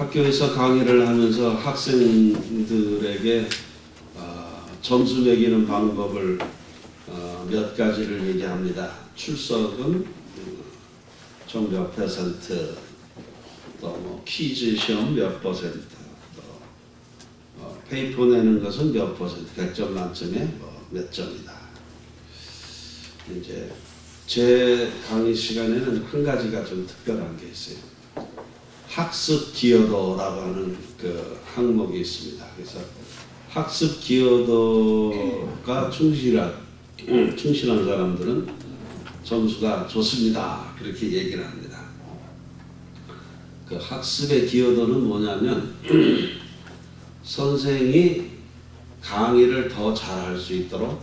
학교에서 강의를 하면서 학생들에게 점수 매기는 방법을 몇 가지를 얘기합니다. 출석은 총 몇 퍼센트, 또 뭐 퀴즈 시험 몇 퍼센트, 또 페이퍼 내는 것은 몇 퍼센트, 100점 만점에 뭐 몇 점이다. 이제 제 강의 시간에는 한 가지가 좀 특별한 게 있어요. 학습 기여도라고 하는 그 항목이 있습니다. 그래서 학습 기여도가 충실한 사람들은 점수가 좋습니다. 그렇게 얘기를 합니다. 그 학습의 기여도는 뭐냐면 선생이 강의를 더 잘할 수 있도록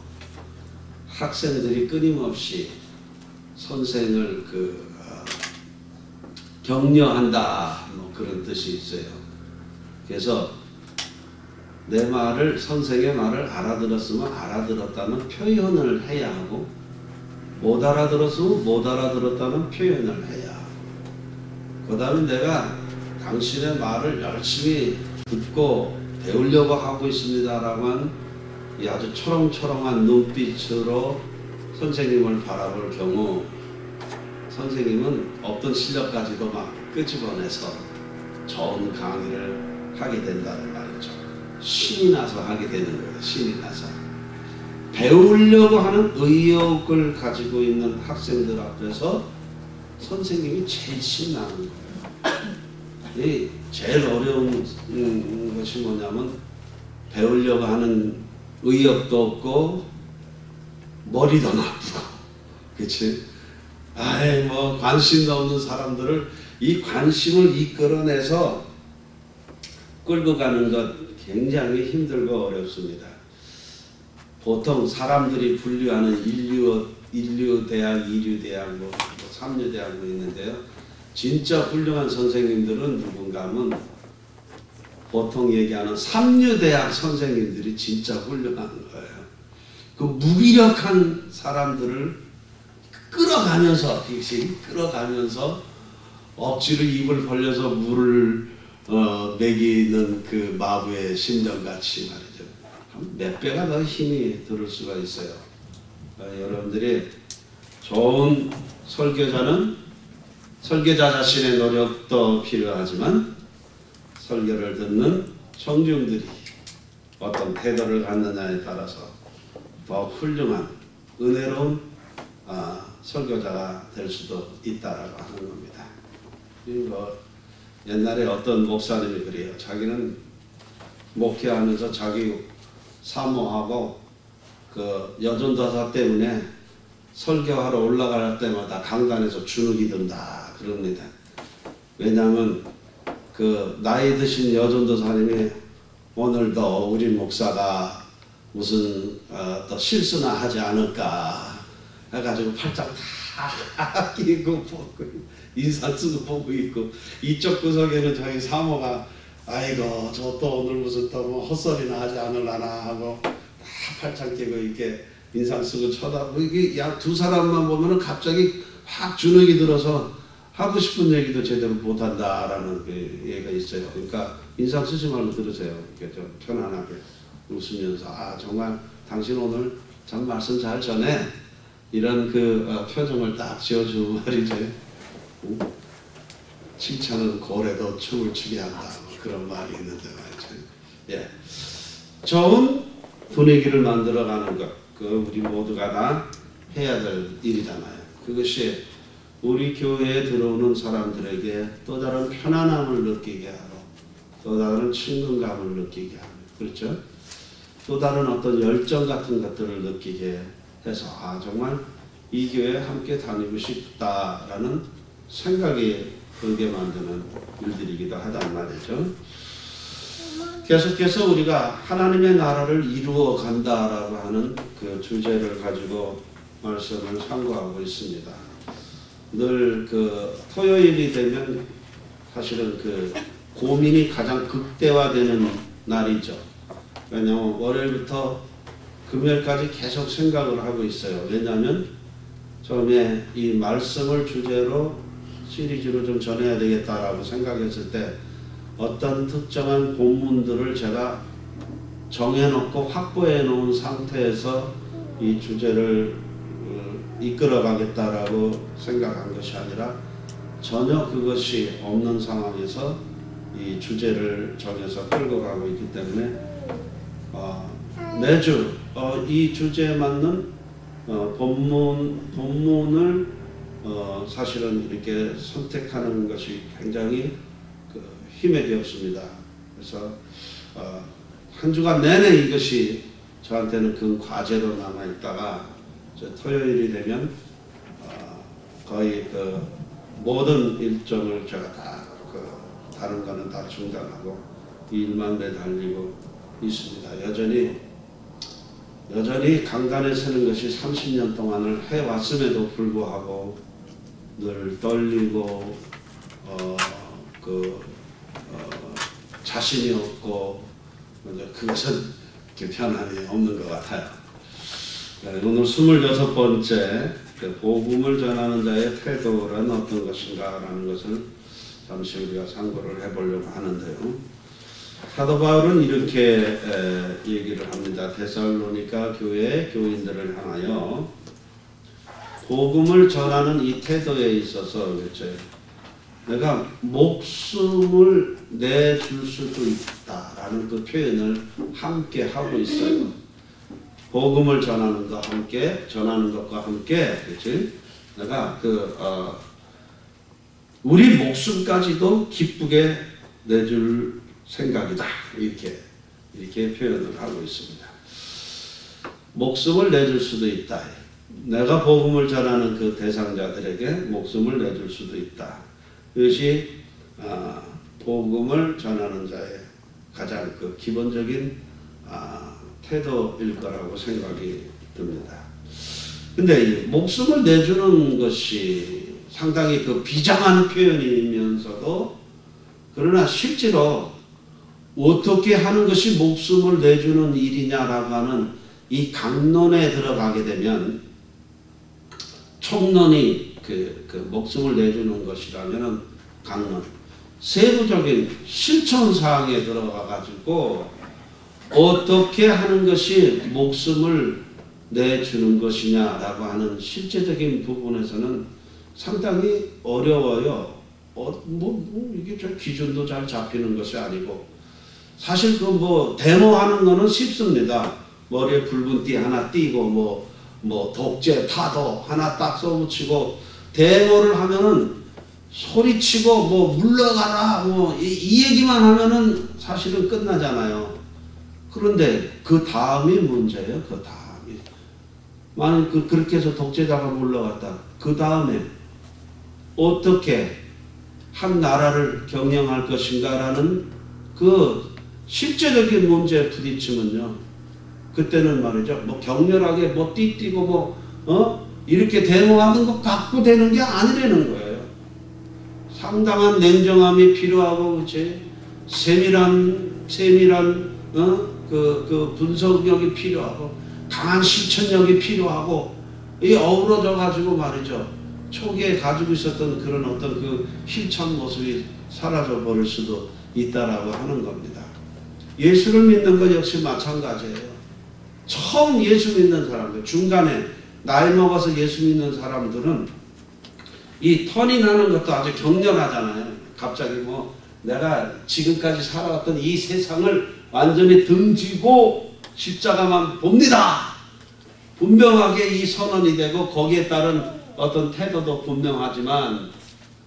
학생들이 끊임없이 선생을 격려한다, 뭐 그런 뜻이 있어요. 그래서 내 말을, 선생의 말을 알아들었으면 알아들었다는 표현을 해야 하고, 못 알아들었으면 못 알아들었다는 표현을 해야 하고, 그 다음에 내가 당신의 말을 열심히 듣고 배우려고 하고 있습니다 라고 하는 이 아주 초롱초롱한 눈빛으로 선생님을 바라볼 경우, 선생님은 없던 실력까지도 막 끄집어내서 좋은 강의를 하게 된다는 말이죠. 신이 나서 하게 되는 거예요. 신이 나서. 배우려고 하는 의욕을 가지고 있는 학생들 앞에서 선생님이 제일 신나는 거예요. 이 제일 어려운 것이 뭐냐면 배우려고 하는 의욕도 없고 머리도 나쁘고, 그치? 아이 뭐 관심도 없는 사람들을 이 관심을 이끌어내서 끌고 가는 것 굉장히 힘들고 어렵습니다. 보통 사람들이 분류하는 인류대학, 이류대학, 뭐 삼류대학 있는데요. 진짜 훌륭한 선생님들은 누군가 하면 보통 얘기하는 삼류대학 선생님들이 진짜 훌륭한 거예요. 그 무기력한 사람들을 끌어가면서 억지로 입을 벌려서 물을 먹이는 그 마부의 심정같이 말이죠. 몇 배가 더 힘이 들을 수가 있어요. 여러분들이 좋은 설교자는 설교자 자신의 노력도 필요하지만 설교를 듣는 청중들이 어떤 태도를 갖느냐에 따라서 더 훌륭한 은혜로운 설교자가 될 수도 있다라고 하는 겁니다. 뭐 옛날에 어떤 목사님이 그래요. 자기는 목회하면서 자기 사모하고 그 여전도사 때문에 설교하러 올라갈 때마다 강단에서 주눅이 든다 그럽니다. 왜냐하면 그 나이 드신 여전도사님이 오늘도 우리 목사가 무슨 또 실수나 하지 않을까 해가지고 팔짱 다 끼고 보고 인상 쓰고 보고 있고, 이쪽 구석에는 자기 사모가 아이고 저 또 오늘 무슨 또 뭐 헛소리나 하지 않을라나 하고 다 팔짱 끼고 이렇게 인상 쓰고 쳐다보고, 이게 약 두 사람만 보면은 갑자기 확 주눅이 들어서 하고 싶은 얘기도 제대로 못한다라는 그 얘기가 있어요. 그러니까 인상 쓰지 말고 들으세요. 이렇게 좀 편안하게 웃으면서 정말 당신 오늘 참 말씀 잘 전해, 이런 그 표정을 딱 지어주고 말이죠. 칭찬은 고래도 춤을 추게 한다, 뭐 그런 말이 있는데 말이죠. 예, 좋은 분위기를 만들어가는 것, 그 우리 모두가 다 해야 될 일이잖아요. 그것이 우리 교회에 들어오는 사람들에게 또 다른 편안함을 느끼게 하고, 또 다른 친근감을 느끼게 하고, 그렇죠? 또 다른 어떤 열정 같은 것들을 느끼게 해서 정말 이 교회에 함께 다니고 싶다라는 생각이 들게 만드는 일들이기도 하단 말이죠. 계속해서 우리가 하나님의 나라를 이루어 간다라고 하는 그 주제를 가지고 말씀을 상고하고 있습니다. 늘 그 토요일이 되면 사실은 그 고민이 가장 극대화되는 날이죠. 왜냐하면 월요일부터 금요일까지 계속 생각을 하고 있어요. 왜냐하면 처음에 이 말씀을 주제로 시리즈로 좀 전해야 되겠다라고 생각했을 때 어떤 특정한 본문들을 제가 정해놓고 확보해 놓은 상태에서 이 주제를 이끌어 가겠다라고 생각한 것이 아니라 전혀 그것이 없는 상황에서 이 주제를 정해서 끌고 가고 있기 때문에 매주 이 주제에 맞는 본문을 사실은 이렇게 선택하는 것이 굉장히 힘이 되었습니다. 그래서 한 주간 내내 이것이 저한테는 큰 과제로 남아 있다가 토요일이 되면 거의 모든 일정을 제가 다 다른 거는 다 중단하고 일만 매달리고 있습니다. 여전히 강단에 서는 것이 30년 동안을 해왔음에도 불구하고 늘 떨리고 자신이 없고 그것은 변함이 없는 것 같아요. 오늘 26번째 복음을 전하는 자의 태도란 어떤 것인가 라는 것을 잠시 우리가 상고를 해보려고 하는데요. 사도 바울은 이렇게 얘기를 합니다. 데살로니가 교회 교인들을 향하여 복음을 전하는 이 태도에 있어서 내가 목숨을 내줄 수도 있다라는 그 표현을 함께 하고 있어요. 복음을 전하는 것과 함께, 그렇지? 내가 우리 목숨까지도 기쁘게 내줄 생각이다. 이렇게 표현을 하고 있습니다. 목숨을 내줄 수도 있다. 내가 복음을 전하는 그 대상자들에게 목숨을 내줄 수도 있다. 이것이 복음을 전하는 자의 가장 기본적인 태도일 거라고 생각이 듭니다. 근데 목숨을 내주는 것이 상당히 비장한 표현이면서도 그러나 실제로 어떻게 하는 것이 목숨을 내주는 일이냐라고 하는 이 강론에 들어가게 되면 총론이 목숨을 내주는 것이라면은 강론 세부적인 실천 사항에 들어가 가지고 어떻게 하는 것이 목숨을 내주는 것이냐라고 하는 실제적인 부분에서는 상당히 어려워요. 이게 좀 기준도 잘 잡히는 것이 아니고 사실 데모하는 거는 쉽습니다. 머리에 붉은 띠 하나 띄고 독재 타도 하나 딱 써붙이고 데모를 하면은 소리치고 물러가라 이 얘기만 하면은 사실은 끝나잖아요. 그런데 그 다음이 문제예요. 그 다음이 만약 그렇게 해서 독재자가 물러갔다. 그 다음에 어떻게 한 나라를 경영할 것인가라는 그 실제적인 문제에 부딪히면요. 그때는 말이죠. 격렬하게 띠띠고 이렇게 데모하는 것 갖고 되는 게 아니라는 거예요. 상당한 냉정함이 필요하고, 그치? 세밀한 분석력이 필요하고, 강한 실천력이 필요하고, 이 어우러져 가지고 말이죠. 초기에 가지고 있었던 그런 어떤 힘찬 모습이 사라져 버릴 수도 있다라고 하는 겁니다. 예수를 믿는 것 역시 마찬가지예요. 처음 예수 믿는 사람들, 중간에 나이 먹어서 예수 믿는 사람들은 이 턴이 나는 것도 아주 격렬하잖아요. 갑자기 내가 지금까지 살아왔던 이 세상을 완전히 등지고 십자가만 봅니다. 분명하게 이 선언이 되고 거기에 따른 어떤 태도도 분명하지만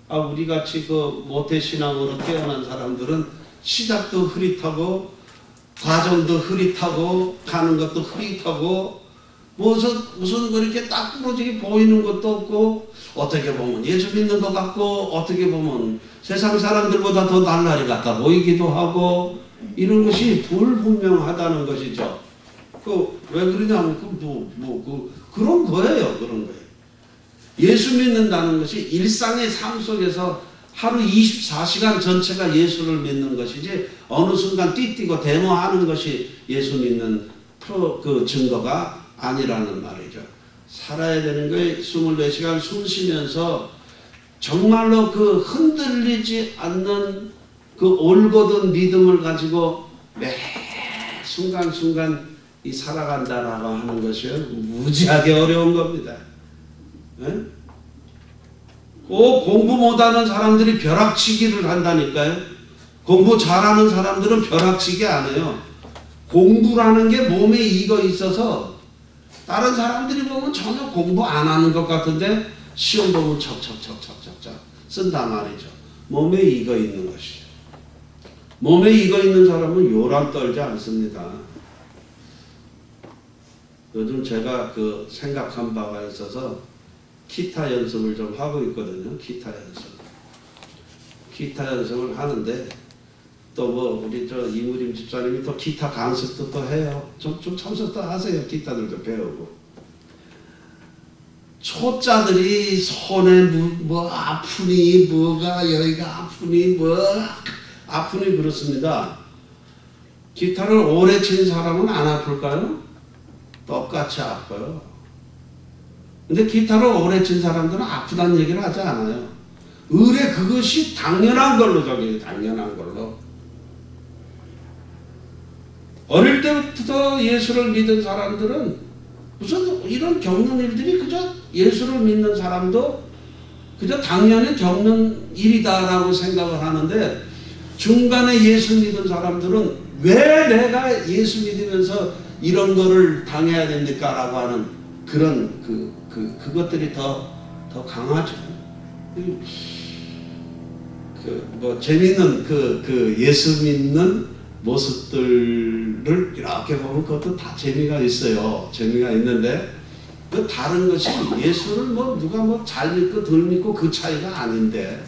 우리같이 모태신앙으로 태어난 사람들은 시작도 흐릿하고 과정도 흐릿하고 가는 것도 흐릿하고 무슨 그렇게 딱 부러지게 보이는 것도 없고 어떻게 보면 예수 믿는 것 같고 어떻게 보면 세상 사람들보다 더 날라리 같아 보이기도 하고 이런 것이 불분명하다는 것이죠. 왜 그러냐면 그런 거예요. 그런 거예요. 예수 믿는다는 것이 일상의 삶 속에서 하루 24시간 전체가 예수를 믿는 것이지 어느 순간 띠띠고 데모하는 것이 예수 믿는 증거가 아니라는 말이죠. 살아야 되는 거에 24시간 숨 쉬면서 정말로 흔들리지 않는 그 올곧은 믿음을 가지고 매 순간순간 이 살아간다라고 하는 것이 무지하게 어려운 겁니다. 예? 공부 못하는 사람들이 벼락치기를 한다니까요. 공부 잘하는 사람들은 벼락치기 안 해요. 공부라는 게 몸에 익어 있어서 다른 사람들이 보면 전혀 공부 안 하는 것 같은데 시험 보면 척척척척척척 쓴단 말이죠. 몸에 익어 있는 것이죠. 몸에 익어 있는 사람은 요란 떨지 않습니다. 요즘 제가 그 생각한 바가 있어서 기타 연습을 좀 하고 있거든요. 기타 연습을 하는데 또 뭐 우리 저 이무림 집사님이 또 기타 강습도 또 해요. 좀 참석도 하세요. 기타들도 배우고. 초짜들이 손에 뭐 아프니 뭐가 여기가 아프니 뭐 아프니 그렇습니다. 기타를 오래 친 사람은 안 아플까요? 똑같이 아파요. 근데 기타를 오래 친 사람들은 아프다는 얘기를 하지 않아요. 의뢰 그것이 당연한 걸로 저기 당연한 걸로. 어릴 때부터 예수를 믿은 사람들은 무슨 이런 겪는 일들이 그저 예수를 믿는 사람도 그저 당연히 겪는 일이다라고 생각을 하는데 중간에 예수 믿은 사람들은 왜 내가 예수 믿으면서 이런 거를 당해야 됩니까? 라고 하는 그런 그것들이 더 강하죠. 뭐 재밌는 예수 믿는 모습들을 이렇게 보면 그것도 다 재미가 있어요. 재미가 있는데 그 다른 것이 예수를 뭐 누가 뭐 잘 믿고 덜 믿고 그 차이가 아닌데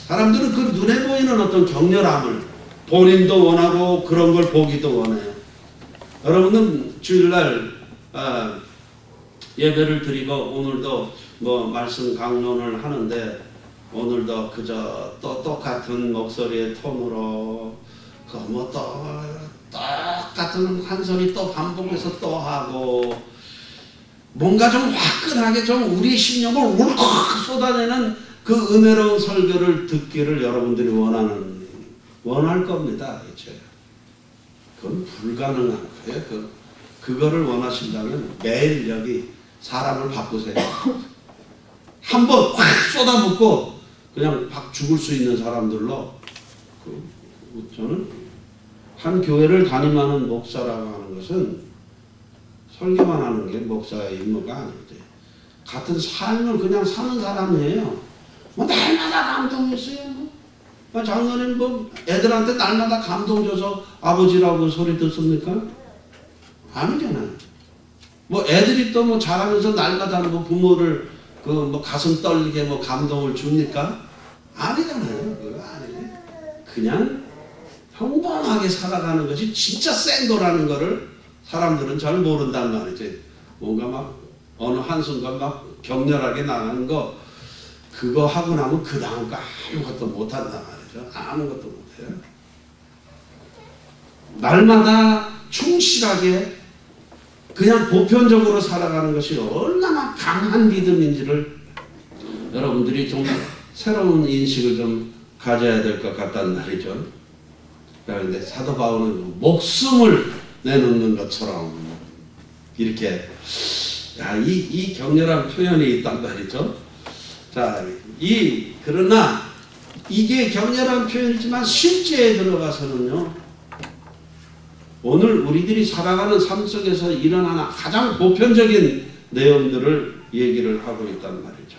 사람들은 그 눈에 보이는 어떤 격렬함을 본인도 원하고 그런 걸 보기도 원해요. 여러분은 주일날 예배를 드리고 오늘도 뭐 말씀 강론을 하는데 오늘도 그저 또 똑같은 목소리의 톤으로 뭐 똑같은 한 소리 또 반복해서 또 하고 뭔가 좀 화끈하게 좀 우리 심령을 울컥 쏟아내는 그 은혜로운 설교를 듣기를 여러분들이 원할 겁니다. 이제 그건 불가능한 거예요. 그거를 원하신다면 매일 여기 사람을 바꾸세요. 한번 확 쏟아붓고 그냥 막 죽을 수 있는 사람들로 저는 한 교회를 담임하는 목사라고 하는 것은 설교만 하는 게 목사의 임무가 아닌데 같은 삶을 그냥 사는 사람이에요. 뭐 날마다 감동했어요. 뭐 장로님 뭐 애들한테 날마다 감동 줘서 아버지라고 소리 듣습니까? 아니잖아요. 뭐 애들이 또 뭐 자라면서 날마다 뭐 부모를 그 뭐 가슴 떨리게 뭐 감동을 줍니까? 아니잖아요. 그거 아니에요. 그냥 평범하게 살아가는 것이 진짜 센 거라는 거를 사람들은 잘 모른단 말이지. 뭔가 막 어느 한순간 막 격렬하게 나가는 거 그거 하고 나면 그 다음 거 아무것도 못한단 말이죠. 아무것도 못해요. 날마다 충실하게 그냥 보편적으로 살아가는 것이 얼마나 강한 믿음인지를 여러분들이 좀 새로운 인식을 좀 가져야 될 것 같단 말이죠. 그런데 사도 바울은 목숨을 내놓는 것처럼 이렇게 이 격렬한 표현이 있단 말이죠. 자, 그러나 이게 격렬한 표현이지만 실제에 들어가서는요. 오늘 우리들이 살아가는 삶 속에서 일어나는 가장 보편적인 내용들을 얘기를 하고 있단 말이죠.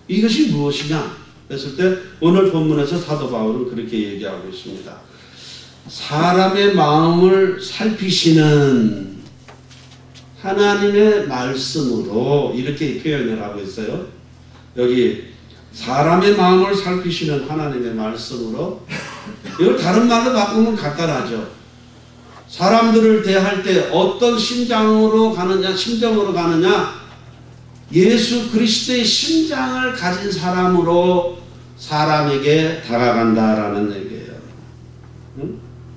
이것이 무엇이냐 했을 때 오늘 본문에서 사도 바울은 그렇게 얘기하고 있습니다. 사람의 마음을 살피시는 하나님의 말씀으로 이렇게 표현을 하고 있어요. 여기 사람의 마음을 살피시는 하나님의 말씀으로 이걸 다른 말로 바꾸면 간단하죠. 사람들을 대할 때 어떤 심정으로 가느냐 예수 그리스도의 심장을 가진 사람으로 사람에게 다가간다라는 얘기예요.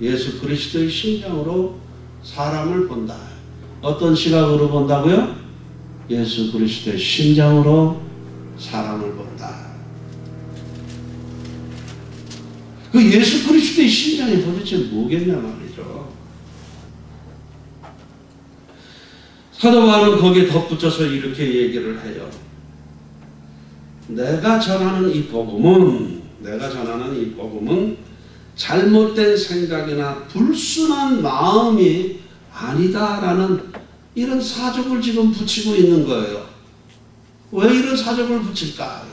예수 그리스도의 심장으로 사람을 본다. 어떤 시각으로 본다고요? 예수 그리스도의 심장으로 사람을 본다. 그 예수 그리스도의 심장이 도대체 뭐겠냐 말이죠. 사도 바울은 거기에 덧붙여서 이렇게 얘기를 해요. 내가 전하는 이 복음은 잘못된 생각이나 불순한 마음이 아니다라는 이런 사족을 지금 붙이고 있는 거예요. 왜 이런 사족을 붙일까?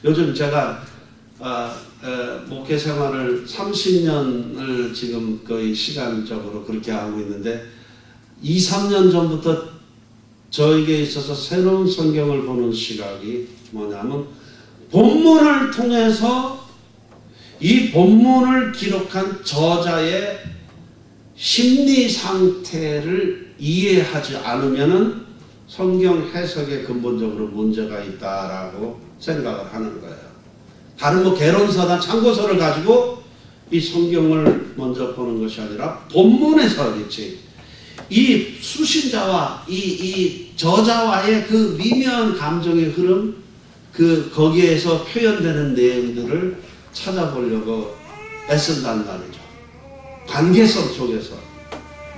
요즘 제가 목회 생활을 30년을 지금 거의 시간적으로 그렇게 하고 있는데 2, 3년 전부터 저에게 있어서 새로운 성경을 보는 시각이 뭐냐면 본문을 통해서 이 본문을 기록한 저자의 심리 상태를 이해하지 않으면은 성경 해석에 근본적으로 문제가 있다라고 생각을 하는 거예요. 다른 뭐 개론서나 참고서를 가지고 이 성경을 먼저 보는 것이 아니라 본문에서 그렇지. 이 수신자와 이 저자와의 그 미묘한 감정의 흐름, 거기에서 표현되는 내용들을 찾아보려고 애쓴단 말이죠. 관계성 속에서.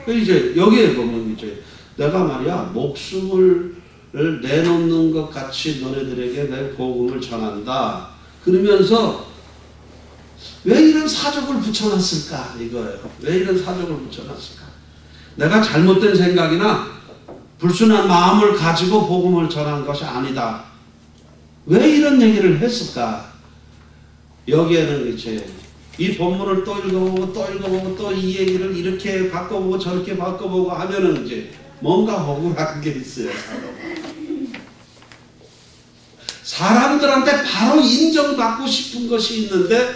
이제 여기에 보면 이제 내가 말이야 목숨을 내놓는 것 같이 너네들에게 내 복음을 전한다. 그러면서 왜 이런 사족을 붙여놨을까 이거예요. 왜 이런 사족을 붙여놨을까? 내가 잘못된 생각이나 불순한 마음을 가지고 복음을 전한 것이 아니다. 왜 이런 얘기를 했을까? 여기에는 이제 이 본문을 또 읽어보고 또 읽어보고 또 이 얘기를 이렇게 바꿔보고 저렇게 바꿔보고 하면은 이제 뭔가 억울한 게 있어요. 사람들한테 바로 인정받고 싶은 것이 있는데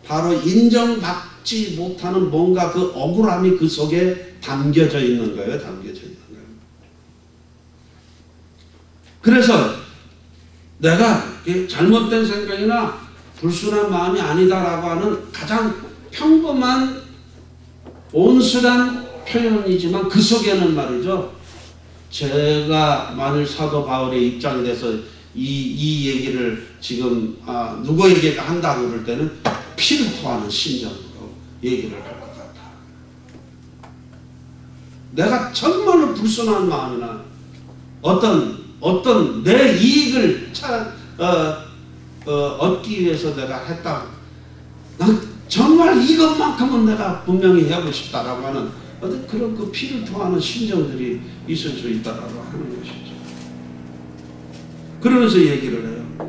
바로 인정받지 못하는 뭔가 그 억울함이 그 속에 담겨져 있는 거예요. 담겨져 있는 거예요. 그래서 내가 잘못된 생각이나 불순한 마음이 아니다라고 하는 가장 평범한 온순한 표현이지만 그 속에는 말이죠. 제가 만일 사도 바울의 입장이 돼서 이 얘기를 지금 누구에게 한다고 그럴 때는 피를 토하는 심정으로 얘기를 할 것 같다. 내가 정말로 불순한 마음이나 어떤 내 이익을 얻기 위해서 내가 했다. 난 정말 이것만큼은 내가 분명히 하고 싶다라고 하는 어떤 그런 그 피를 토하는 심정들이 있을 수 있다라고 하는 것이죠. 그러면서 얘기를 해요.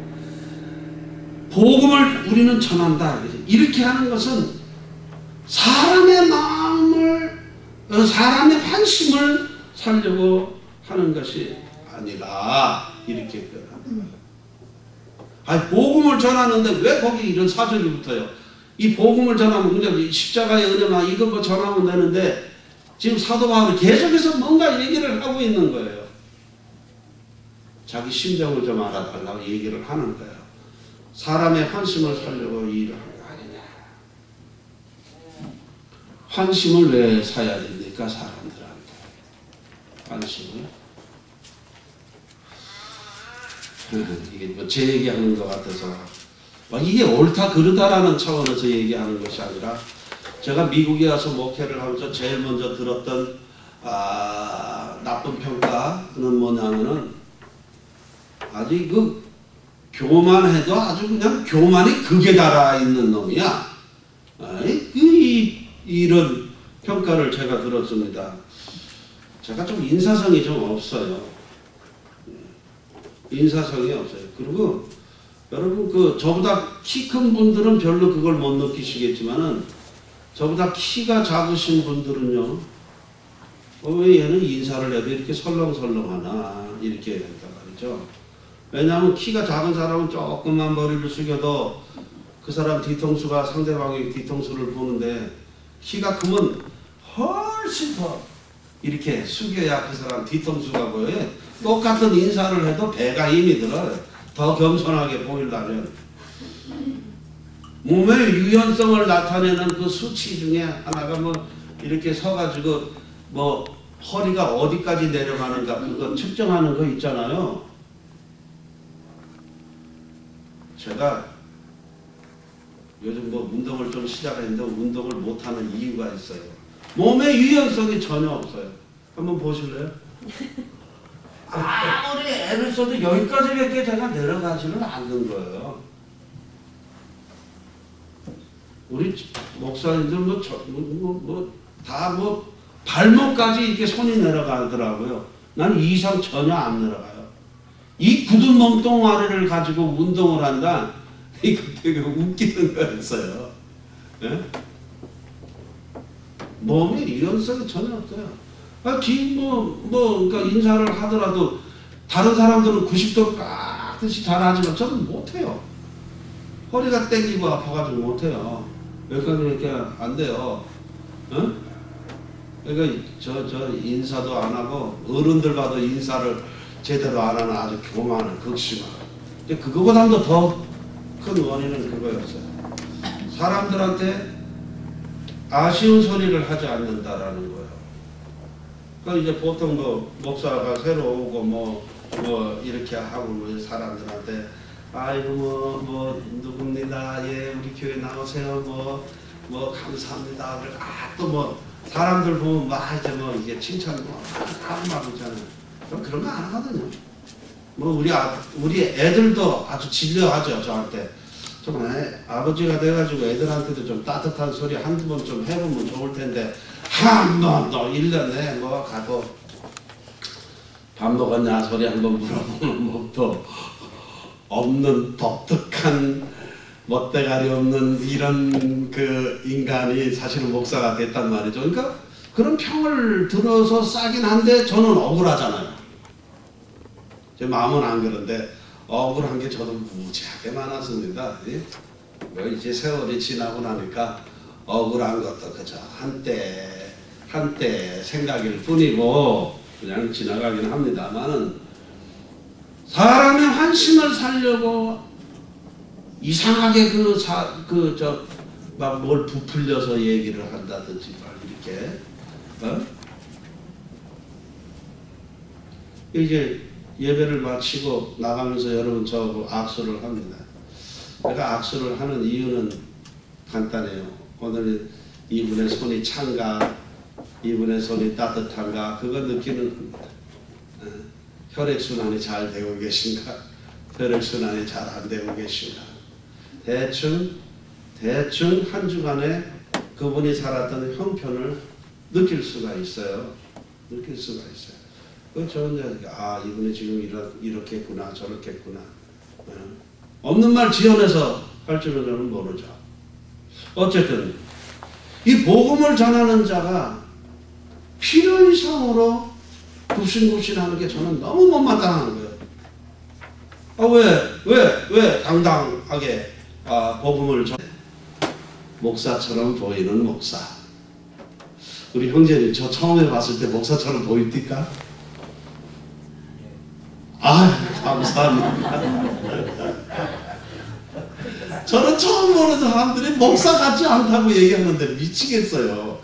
복음을 우리는 전한다. 이렇게 하는 것은 사람의 마음을, 사람의 환심을 살려고 하는 것이 아니라 이렇게 표현합니다. 아니, 복음을 전하는데 왜 거기 이런 사절이 붙어요? 이 복음을 전하면 그냥 십자가의 은혜만 이거 뭐 전하면 되는데 지금 사도 바울이 계속해서 뭔가 얘기를 하고 있는 거예요. 자기 심정을 좀 알아달라고 얘기를 하는 거예요. 사람의 환심을 살려고 이 일을 한 거 아니냐. 환심을 왜 사야 됩니까? 사람들한테. 환심을. 이게 뭐 제 얘기하는 것 같아서 이게 옳다 그르다라는 차원에서 얘기하는 것이 아니라 제가 미국에 와서 목회를 하면서 제일 먼저 들었던 나쁜 평가는 뭐냐면은 아주 그 교만해도 아주 그냥 교만이 극에 달아 있는 놈이야. 이런 평가를 제가 들었습니다. 제가 좀 인사성이 좀 없어요. 인사성이 없어요. 그리고 여러분 저보다 키 큰 분들은 별로 그걸 못 느끼시겠지만은 저보다 키가 작으신 분들은요. 왜 얘는 인사를 해도 이렇게 설렁설렁하나 이렇게 했단 말이죠. 왜냐하면 키가 작은 사람은 조금만 머리를 숙여도 그 사람 뒤통수가 상대방의 뒤통수를 보는데 키가 크면 훨씬 더 이렇게 숙여야 그 사람 뒤통수가 보여요. 똑같은 인사를 해도 배가 힘이 들어요. 더 겸손하게 보이려면. 몸의 유연성을 나타내는 그 수치 중에 하나가 뭐 이렇게 서가지고 뭐 허리가 어디까지 내려가는가 그거 측정하는 거 있잖아요. 제가 요즘 뭐 운동을 좀 시작했는데 운동을 못하는 이유가 있어요. 몸에 유연성이 전혀 없어요. 한번 보실래요? 아무리 애를 써도 여기까지밖에 제가 내려가지는 않는 거예요. 우리 목사님들 다 발목까지 이렇게 손이 내려가더라고요. 난 이 이상 전혀 안 내려가요. 이 굳은 몸뚱아리를 가지고 운동을 한다. 이거 되게 웃기는 거였어요. 예? 몸에 유연성이 전혀 없어요. 그러니까 인사를 하더라도 다른 사람들은 90도로 깍듯이 잘하지만 저는 못해요. 허리가 땡기고 아파가지고 못해요. 여기까지밖에 안 돼요. 어? 그러니까 저 인사도 안 하고 어른들 봐도 인사를 제대로 안 하는 아주 교만한 극심한. 근데 그거보다도 더 큰 원인은 그거였어요. 사람들한테 아쉬운 소리를 하지 않는다라는 거예요. 그러니까 이제 보통 목사가 새로 오고 뭐 이렇게 하고 사람들한테 아이고 누굽니다. 예, 우리 교회 나오세요. 뭐 감사합니다. 또 사람들 보면 이제 이게 칭찬 하고 막 있잖아요. 그런 거 안 하거든요. 우리 애들도 아주 진료하죠. 저한테 좀 아버지가 돼가지고 애들한테도 좀 따뜻한 소리 한두 번 좀 해보면 좋을 텐데 한 번 더 1년에 가도 밥 먹었냐 소리 한번 물어보는 것도 없는 독특한 멋대가리 없는 이런 그 인간이 사실은 목사가 됐단 말이죠. 그러니까 그런 평을 들어서 싸긴 한데 저는 억울하잖아요. 제 마음은 안 그런데 억울한 게 저도 무지하게 많았습니다. 이제 세월이 지나고 나니까 억울한 것도 그저 한때 생각일 뿐이고 그냥 지나가긴 합니다만은 사람의 환심을 살려고 이상하게 막 뭘 부풀려서 얘기를 한다든지 이렇게 이제 예배를 마치고 나가면서 여러분 저하고 악수를 합니다. 제가 악수를 하는 이유는 간단해요. 오늘 이분의 손이 찬가, 이분의 손이 따뜻한가, 그거 느끼는 겁니다. 혈액순환이 잘 되고 계신가, 혈액순환이 잘 안 되고 계신가. 대충 한 주간에 그분이 살았던 형편을 느낄 수가 있어요. 저는 이분이 지금 이렇겠구나 저렇겠구나. 없는 말 지어내서 할 줄은 저는 모르죠. 어쨌든 이 복음을 전하는 자가 필요 이상으로 굽신굽신하는 게 저는 너무 못마땅한 거예요. 왜 당당하게 복음을 전 목사처럼 보이는 목사. 우리 형제님 저 처음에 봤을 때 목사처럼 보입니까? 감사합니다. 저는 처음 보는 사람들이 목사 같지 않다고 얘기하는데 미치겠어요.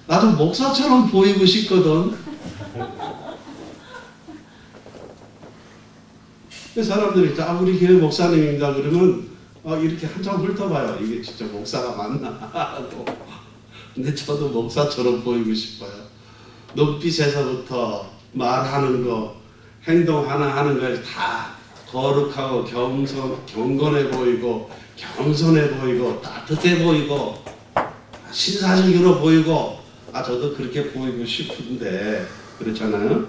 나도 목사처럼 보이고 싶거든. 사람들이 우리 교회 목사님인가 그러면 이렇게 한참 훑어봐요. 이게 진짜 목사가 맞나? 근데 저도 목사처럼 보이고 싶어요. 눈빛에서부터 말하는 거, 행동 하나 하는 걸 다 거룩하고 경건해 보이고 겸손해 보이고 따뜻해 보이고 신사적으로 보이고 저도 그렇게 보이고 싶은데 그렇잖아요.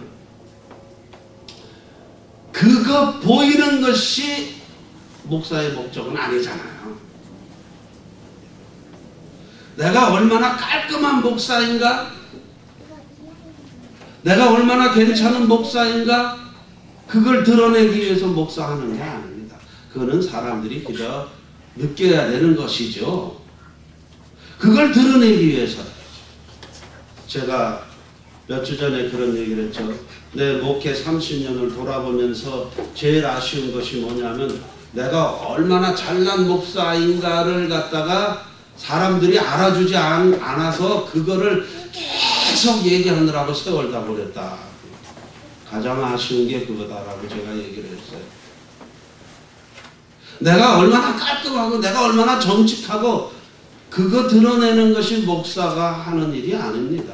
그거 보이는 것이 목사의 목적은 아니잖아요. 내가 얼마나 깔끔한 목사인가? 내가 얼마나 괜찮은 목사인가? 그걸 드러내기 위해서 목사하는 게 아닙니다. 그거는 사람들이 그저 느껴야 되는 것이죠. 그걸 드러내기 위해서. 제가 몇 주 전에 그런 얘기를 했죠. 내 목회 30년을 돌아보면서 제일 아쉬운 것이 뭐냐면 내가 얼마나 잘난 목사인가를 갖다가 사람들이 알아주지 않아서 그거를 계속 얘기하느라고 세월 다 버렸다. 가장 아쉬운 게 그거다라고 제가 얘기를 했어요. 내가 얼마나 깔끔하고 내가 얼마나 정직하고 그거 드러내는 것이 목사가 하는 일이 아닙니다.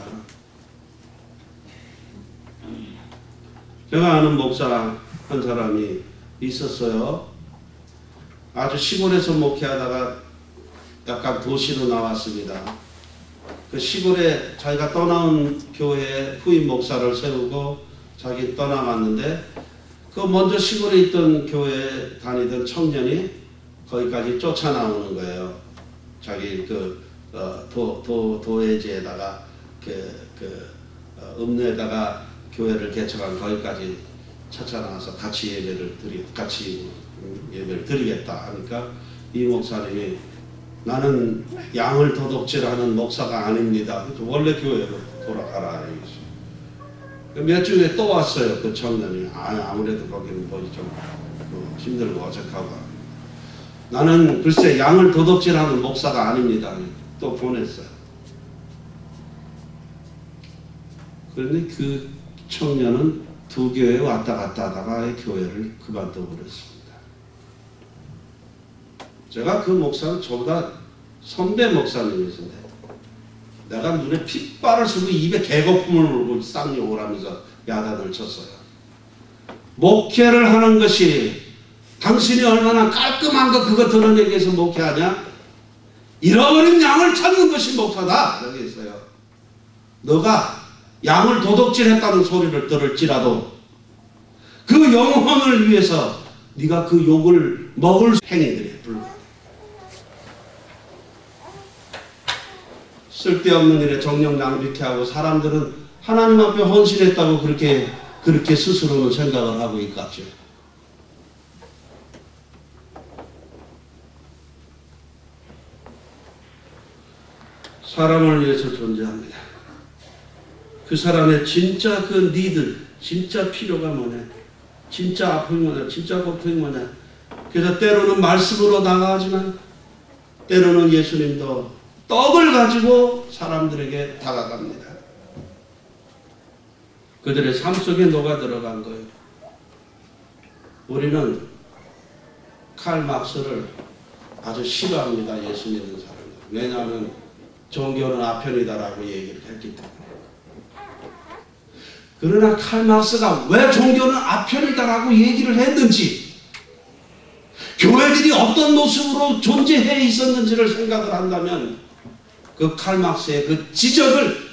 제가 아는 목사 한 사람이 있었어요. 아주 시골에서 목회하다가 약간 도시로 나왔습니다. 그 시골에 자기가 떠나온 교회에 후임 목사를 세우고 자기 떠나갔는데 그 먼저 시골에 있던 교회에 다니던 청년이 거기까지 쫓아나오는 거예요. 자기 도회지에다가 읍내에다가 교회를 개척한 거기까지 쫓아나와서 같이 예배를 드리겠다 하니까 이 목사님이 나는 양을 도둑질하는 목사가 아닙니다. 원래 교회로 돌아가라. 몇 주 후에 또 왔어요. 그 청년이. 아무래도 거기는 좀 힘들고 어색하고. 나는 글쎄 양을 도둑질하는 목사가 아닙니다. 또 보냈어요. 그런데 그 청년은 두 교회에 왔다 갔다 하다가 교회를 그만둬 버렸습니다. 제가 그 목사는 저보다 선배 목사님이신데 내가 눈에 핏발을 쓰고 입에 개거품을 물고 쌍욕을 하면서 야단을 쳤어요. 목회를 하는 것이 당신이 얼마나 깔끔한 거 그거 드러내기 위해서 목회하냐? 잃어버린 양을 찾는 것이 목사다. 여기 있어요. 너가 양을 도둑질했다는 소리를 들을지라도 그 영혼을 위해서 네가 그 욕을 먹을 행위들이 불과. 쓸데없는 일에 정력 낭비케 하고 사람들은 하나님 앞에 헌신했다고 그렇게 스스로는 생각을 하고 있겠죠. 사람을 위해서 존재합니다. 그 사람의 진짜 그 니드, 진짜 필요가 뭐냐, 진짜 아픔이 뭐냐, 진짜 고통이 뭐냐. 그래서 때로는 말씀으로 나가지만 때로는 예수님도 떡을 가지고 사람들에게 다가갑니다. 그들의 삶 속에 녹아 들어간 거예요. 우리는 칼 막스를 아주 싫어합니다. 예수 믿는 사람들. 왜냐하면 종교는 아편이다라고 얘기를 했기 때문에. 그러나 칼 막스가 왜 종교는 아편이다라고 얘기를 했는지, 교회들이 어떤 모습으로 존재해 있었는지를 생각을 한다면 그 칼 막스의 그 지적을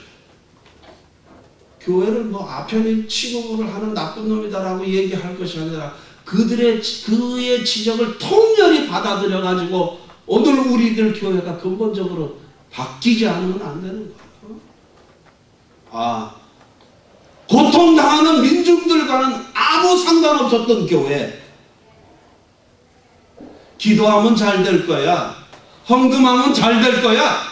교회를 아편인 취급을 하는 나쁜 놈이다라고 얘기할 것이 아니라 그의 지적을 통렬히 받아들여 가지고 오늘 우리들 교회가 근본적으로 바뀌지 않으면 안 되는 거예요. 고통당하는 민중들과는 아무 상관없었던 교회. 기도하면 잘 될 거야. 헌금하면 잘 될 거야.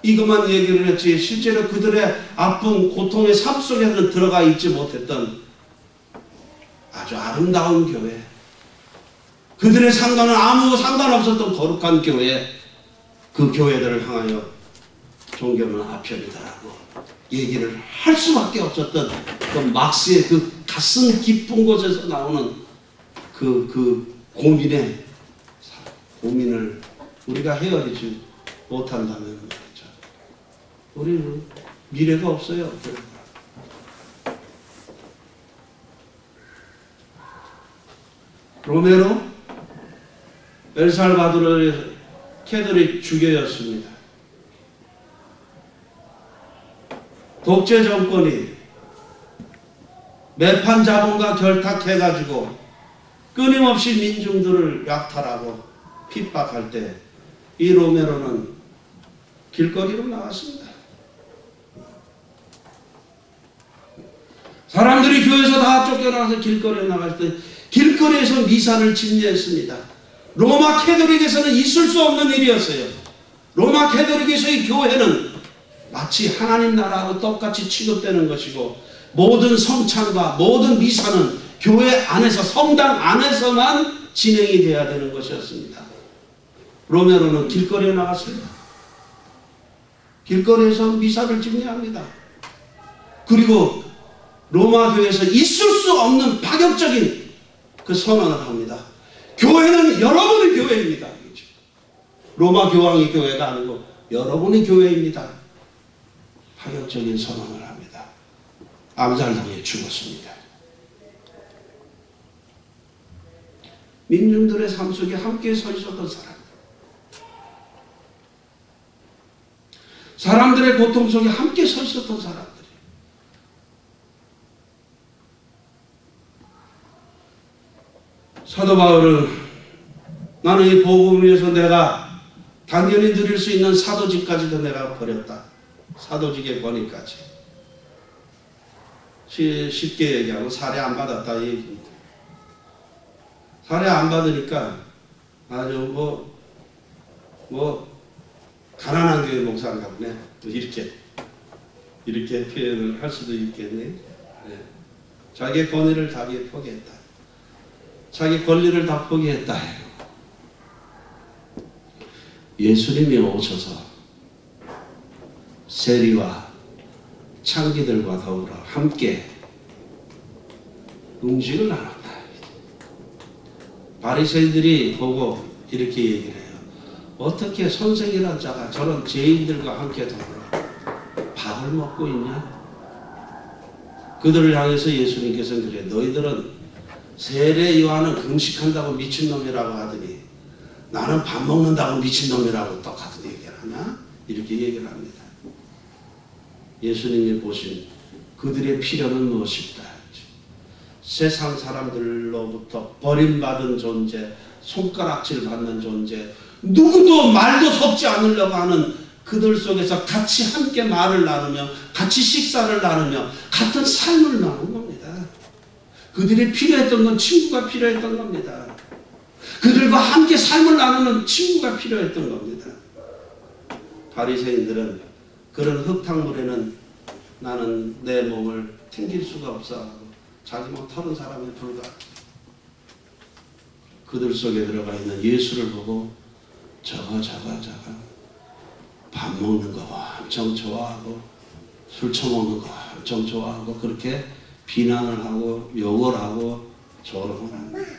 이것만 얘기를 했지 실제로 그들의 아픔, 고통의 삶 속에는 들어가 있지 못했던 아주 아름다운 교회, 그들의 상관은 아무 상관없었던 거룩한 교회, 그 교회들을 향하여 종교는 아편이다라고 얘기를 할 수밖에 없었던 그 막스의 그 가슴 깊은 곳에서 나오는 그 고민을 우리가 헤아리지 못한다면 우리는 미래가 없어요. 로메로 엘살바도르의 캐톨릭 주교였습니다. 독재 정권이 매판 자본과 결탁해가지고 끊임없이 민중들을 약탈하고 핍박할 때 이 로메로는 길거리로 나왔습니다. 사람들이 교회에서 다 쫓겨나서 길거리에 나갈 때 길거리에서 미사를 집례했습니다. 로마 캐톨릭에서는 있을 수 없는 일이었어요. 로마 캐톨릭에서의 교회는 마치 하나님 나라하고 똑같이 취급되는 것이고 모든 성찬과 모든 미사는 교회 안에서 성당 안에서만 진행이 돼야 되는 것이었습니다. 로메로는 길거리에 나갔습니다. 길거리에서 미사를 집례합니다. 그리고 로마 교회에서 있을 수 없는 파격적인 그 선언을 합니다. 교회는 여러분의 교회입니다. 로마 교황이 교회가 아니고 여러분의 교회입니다. 파격적인 선언을 합니다. 암살당해 죽었습니다. 민중들의 삶 속에 함께 서 있었던 사람들의 고통 속에 함께 서 있었던 사람들이 사도 바울은 나는 이 복음을 위해서 내가 당연히 누릴 수 있는 사도직까지도 내가 버렸다. 사도직의 권위까지. 쉽게 얘기하면 살해 안 받았다 이 얘기입니다. 살해 안 받으니까 아주 가난한 교회 목사인가 보네. 이렇게 표현을 할 수도 있겠네. 네. 자기의 권위를 다 포기했다. 자기 권리를 다 포기했다. 예수님이 오셔서 세리와 창기들과 더불어 함께 음식을 나눴다. 바리새인들이 보고 이렇게 얘기를 해요. 어떻게 선생이라는 자가 저런 죄인들과 함께 더불어 밥을 먹고 있냐? 그들을 향해서 예수님께서는 그래요. 너희들은 세례 요한은 금식한다고 미친놈이라고 하더니 나는 밥 먹는다고 미친놈이라고 똑같은 얘기를 하냐? 이렇게 얘기를 합니다. 예수님이 보신 그들의 필요는 무엇일까? 세상 사람들로부터 버림받은 존재, 손가락질 받는 존재, 누구도 말도 섞지 않으려고 하는 그들 속에서 같이 함께 말을 나누며 같이 식사를 나누며 같은 삶을 나눈 겁니다. 그들이 필요했던 건 친구가 필요했던 겁니다. 그들과 함께 삶을 나누는 친구가 필요했던 겁니다. 바리새인들은 그런 흙탕물에는 나는 내 몸을 튕길 수가 없어 자기 몸 털은 사람이 불가. 그들 속에 들어가 있는 예수를 보고 저거 밥 먹는 거 엄청 좋아하고 술 처먹는 거 엄청 좋아하고 그렇게 비난을 하고 욕을 하고 조롱을 합니다.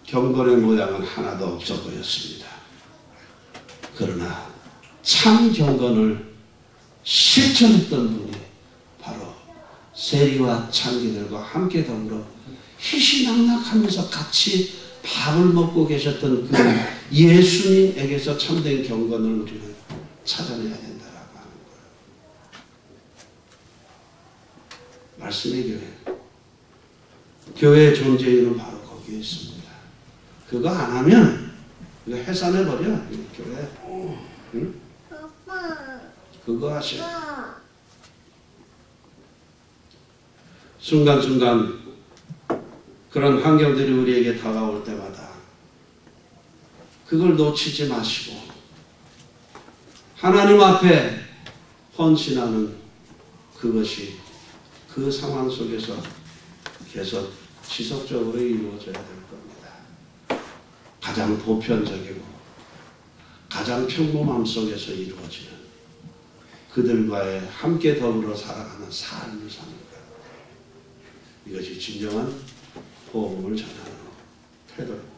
경건의 모양은 하나도 없어 보였습니다. 그러나 참 경건을 실천했던 분이 바로 세리와 창기들과 함께 더불어 희시낙낙하면서 같이 밥을 먹고 계셨던 그 예수님에게서 참된 경건을 우리는 찾아내야 된다라고 하는 거예요. 말씀의 교회. 교회의 존재 이유는 바로 거기에 있습니다. 그거 안 하면 이거 해산해버려. 교회. 응? 그거 하셔. 순간순간 그런 환경들이 우리에게 다가올 때마다 그걸 놓치지 마시고 하나님 앞에 헌신하는 그것이 그 상황 속에서 계속 지속적으로 이루어져야 될 겁니다. 가장 보편적이고 가장 평범함 속에서 이루어지는 그들과의 함께 더불어 살아가는 삶을 사는 것. 이것이 진정한 복음을 전하는 태도입니다.